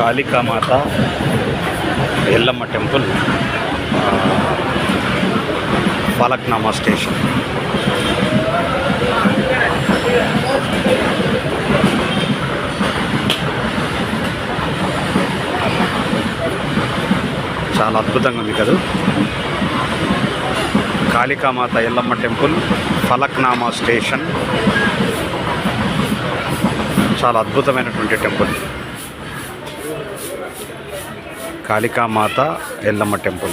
Kalika Mata Yellamma temple Falaknuma station. చాలా అద్భుతంగా ఉంది కదా. కాళికామాత ఎల్లమ్మ టెంపుల్ ఫలక్నామా స్టేషన్ చాలా అద్భుతమైనటువంటి టెంపుల్. కాళికామాత ఎల్లమ్మ టెంపుల్.